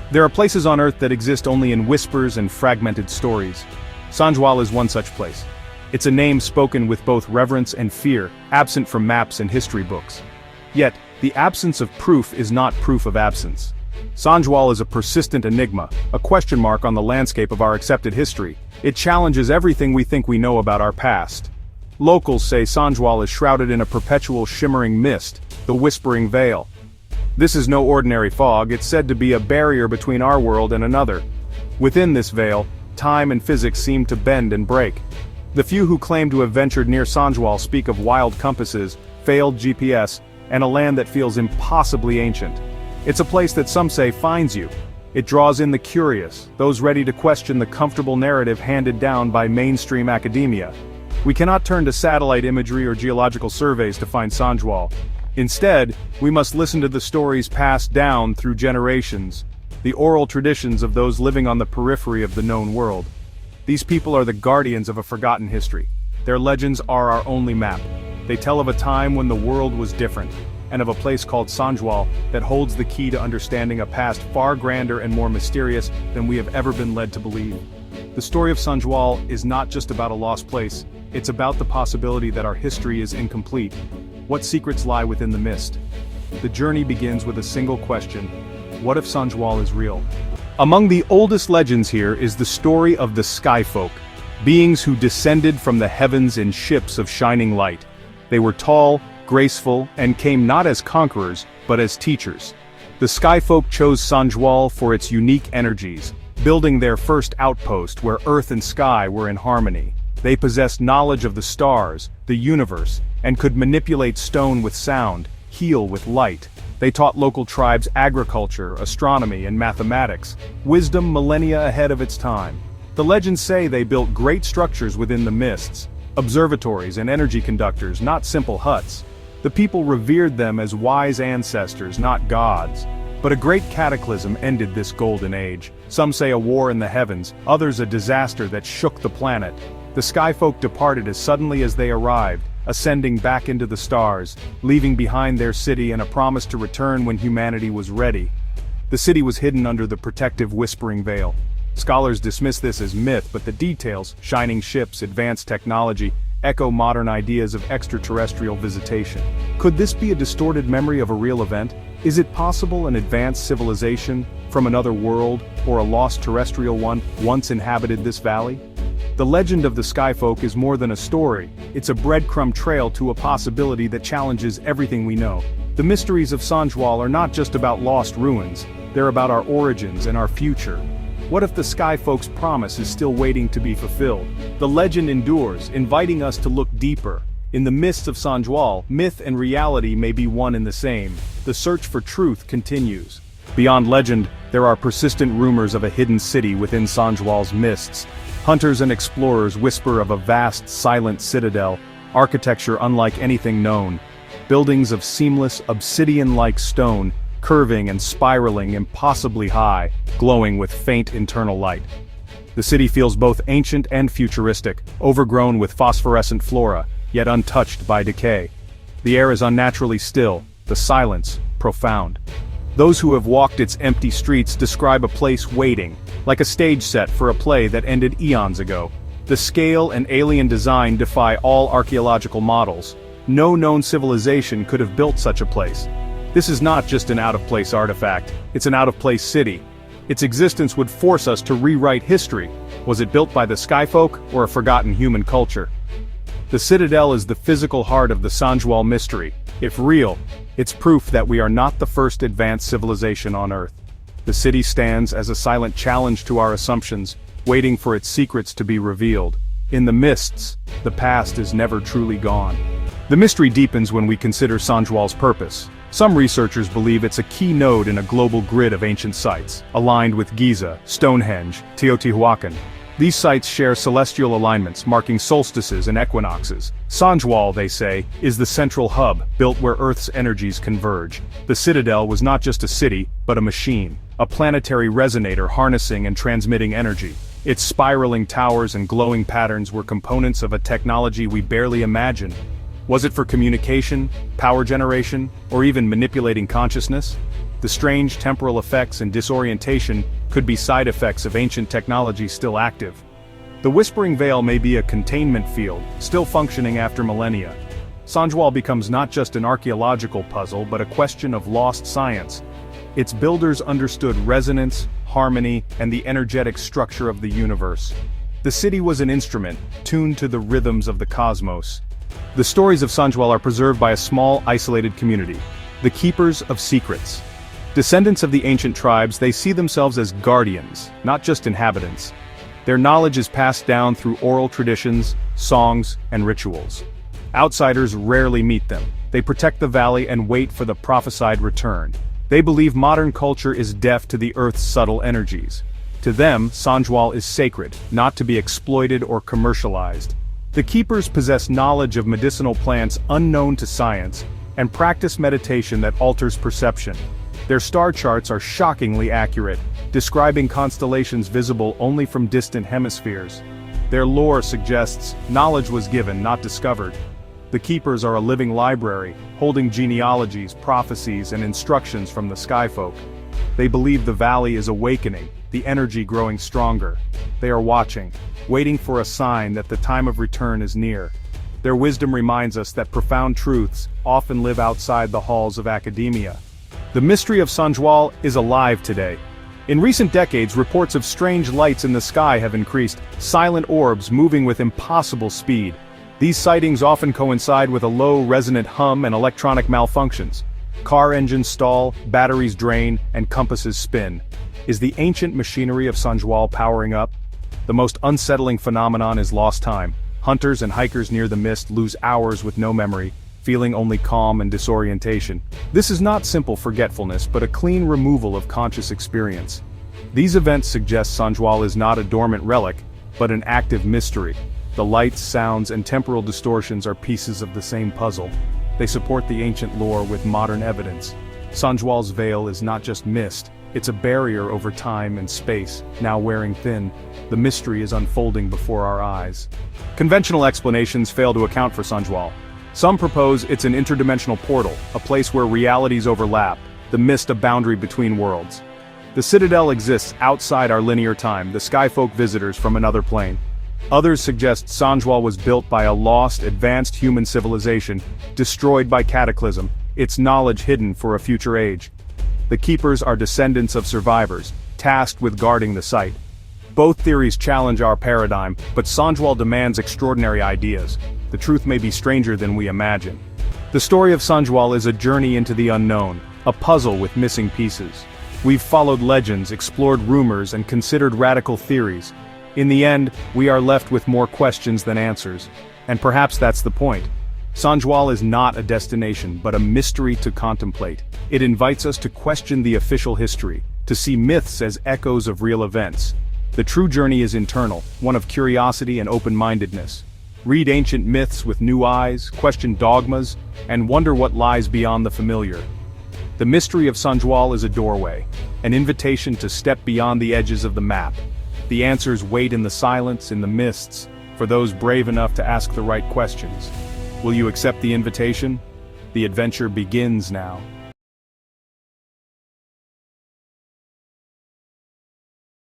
There are places on Earth that exist only in whispers and fragmented stories. Sanjwal is one such place. It's a name spoken with both reverence and fear, absent from maps and history books. Yet, the absence of proof is not proof of absence. Sanjwal is a persistent enigma, a question mark on the landscape of our accepted history. It challenges everything we think we know about our past. Locals say Sanjwal is shrouded in a perpetual shimmering mist, the Whispering Veil. This is no ordinary fog, it's said to be a barrier between our world and another. Within this veil, time and physics seem to bend and break. The few who claim to have ventured near Sanjwal speak of wild compasses, failed GPS, and a land that feels impossibly ancient. It's a place that some say finds you. It draws in the curious, those ready to question the comfortable narrative handed down by mainstream academia. We cannot turn to satellite imagery or geological surveys to find Sanjwal. Instead, we must listen to the stories passed down through generations, the oral traditions of those living on the periphery of the known world. These people are the guardians of a forgotten history. Their legends are our only map. They tell of a time when the world was different, and of a place called Sanjwal that holds the key to understanding a past far grander and more mysterious than we have ever been led to believe. The story of Sanjwal is not just about a lost place, it's about the possibility that our history is incomplete. What secrets lie within the mist? The journey begins with a single question: what if Sanjwal is real? Among the oldest legends here is the story of the Skyfolk, beings who descended from the heavens in ships of shining light. They were tall, graceful, and came not as conquerors, but as teachers. The Skyfolk chose Sanjwal for its unique energies, building their first outpost where earth and sky were in harmony. They possessed knowledge of the stars, the universe, and could manipulate stone with sound, heal with light. They taught local tribes agriculture, astronomy, and mathematics, wisdom millennia ahead of its time. The legends say they built great structures within the mists, observatories and energy conductors, not simple huts. The people revered them as wise ancestors, not gods. But a great cataclysm ended this golden age. Some say a war in the heavens, others a disaster that shook the planet. The Skyfolk departed as suddenly as they arrived, ascending back into the stars, leaving behind their city and a promise to return when humanity was ready. The city was hidden under the protective Whispering Veil. Scholars dismiss this as myth, but the details, shining ships, advanced technology, echo modern ideas of extraterrestrial visitation. Could this be a distorted memory of a real event? Is it possible an advanced civilization, from another world, or a lost terrestrial one, once inhabited this valley? The legend of the Skyfolk is more than a story, it's a breadcrumb trail to a possibility that challenges everything we know. The mysteries of Sanjwal are not just about lost ruins, they're about our origins and our future. What if the Skyfolk's promise is still waiting to be fulfilled? The legend endures, inviting us to look deeper. In the mists of Sanjwal, myth and reality may be one and the same. The search for truth continues. Beyond legend, there are persistent rumors of a hidden city within Sanjwal's mists. Hunters and explorers whisper of a vast, silent citadel, architecture unlike anything known. Buildings of seamless, obsidian-like stone, curving and spiraling impossibly high, glowing with faint internal light. The city feels both ancient and futuristic, overgrown with phosphorescent flora, yet untouched by decay. The air is unnaturally still, the silence profound. Those who have walked its empty streets describe a place waiting, like a stage set for a play that ended eons ago. The scale and alien design defy all archaeological models. No known civilization could have built such a place. This is not just an out-of-place artifact, it's an out-of-place city. Its existence would force us to rewrite history. Was it built by the Skyfolk, or a forgotten human culture? The citadel is the physical heart of the Sanjwal mystery. If real, it's proof that we are not the first advanced civilization on Earth. The city stands as a silent challenge to our assumptions, waiting for its secrets to be revealed. In the mists, the past is never truly gone. The mystery deepens when we consider Sanjwal's purpose. Some researchers believe it's a key node in a global grid of ancient sites, aligned with Giza, Stonehenge, Teotihuacan. These sites share celestial alignments, marking solstices and equinoxes. Sanjwal, they say, is the central hub, built where Earth's energies converge. The citadel was not just a city, but a machine, a planetary resonator harnessing and transmitting energy. Its spiraling towers and glowing patterns were components of a technology we barely imagine. Was it for communication, power generation, or even manipulating consciousness? The strange temporal effects and disorientation could be side effects of ancient technology still active. The Whispering Veil may be a containment field, still functioning after millennia. Sanjwal becomes not just an archaeological puzzle but a question of lost science. Its builders understood resonance, harmony, and the energetic structure of the universe. The city was an instrument, tuned to the rhythms of the cosmos. The stories of Sanjwal are preserved by a small, isolated community, the Keepers of Secrets. Descendants of the ancient tribes, they see themselves as guardians, not just inhabitants. Their knowledge is passed down through oral traditions, songs, and rituals. Outsiders rarely meet them. They protect the valley and wait for the prophesied return. They believe modern culture is deaf to the earth's subtle energies. To them, Sanjwal is sacred, not to be exploited or commercialized. The keepers possess knowledge of medicinal plants unknown to science, and practice meditation that alters perception. Their star charts are shockingly accurate, describing constellations visible only from distant hemispheres. Their lore suggests knowledge was given, not discovered. The keepers are a living library, holding genealogies, prophecies, and instructions from the skyfolk. They believe the valley is awakening, the energy growing stronger. They are watching, waiting for a sign that the time of return is near. Their wisdom reminds us that profound truths often live outside the halls of academia. The mystery of Sanjwal is alive today. In recent decades, reports of strange lights in the sky have increased, silent orbs moving with impossible speed. These sightings often coincide with a low resonant hum and electronic malfunctions. Car engines stall, batteries drain, and compasses spin. Is the ancient machinery of Sanjwal powering up? The most unsettling phenomenon is lost time. Hunters and hikers near the mist lose hours with no memory, feeling only calm and disorientation. This is not simple forgetfulness but a clean removal of conscious experience. These events suggest Sanjwal is not a dormant relic, but an active mystery. The lights, sounds, and temporal distortions are pieces of the same puzzle. They support the ancient lore with modern evidence. Sanjwal's veil is not just mist, it's a barrier over time and space, now wearing thin. The mystery is unfolding before our eyes. Conventional explanations fail to account for Sanjwal. Some propose it's an interdimensional portal, a place where realities overlap, the mist a boundary between worlds. The Citadel exists outside our linear time, the skyfolk visitors from another plane. Others suggest Sanjwal was built by a lost, advanced human civilization, destroyed by cataclysm, its knowledge hidden for a future age. The Keepers are descendants of survivors, tasked with guarding the site. Both theories challenge our paradigm, but Sanjwal demands extraordinary ideas. The truth may be stranger than we imagine. The story of Sanjwal is a journey into the unknown, a puzzle with missing pieces. We've followed legends, explored rumors, and considered radical theories. In the end, we are left with more questions than answers. And perhaps that's the point. Sanjwal is not a destination, but a mystery to contemplate. It invites us to question the official history, to see myths as echoes of real events. The true journey is internal, one of curiosity and open-mindedness. Read ancient myths with new eyes, question dogmas, and wonder what lies beyond the familiar. The mystery of Sanjwal is a doorway, an invitation to step beyond the edges of the map. The answers wait in the silence, in the mists, for those brave enough to ask the right questions. Will you accept the invitation? The adventure begins now.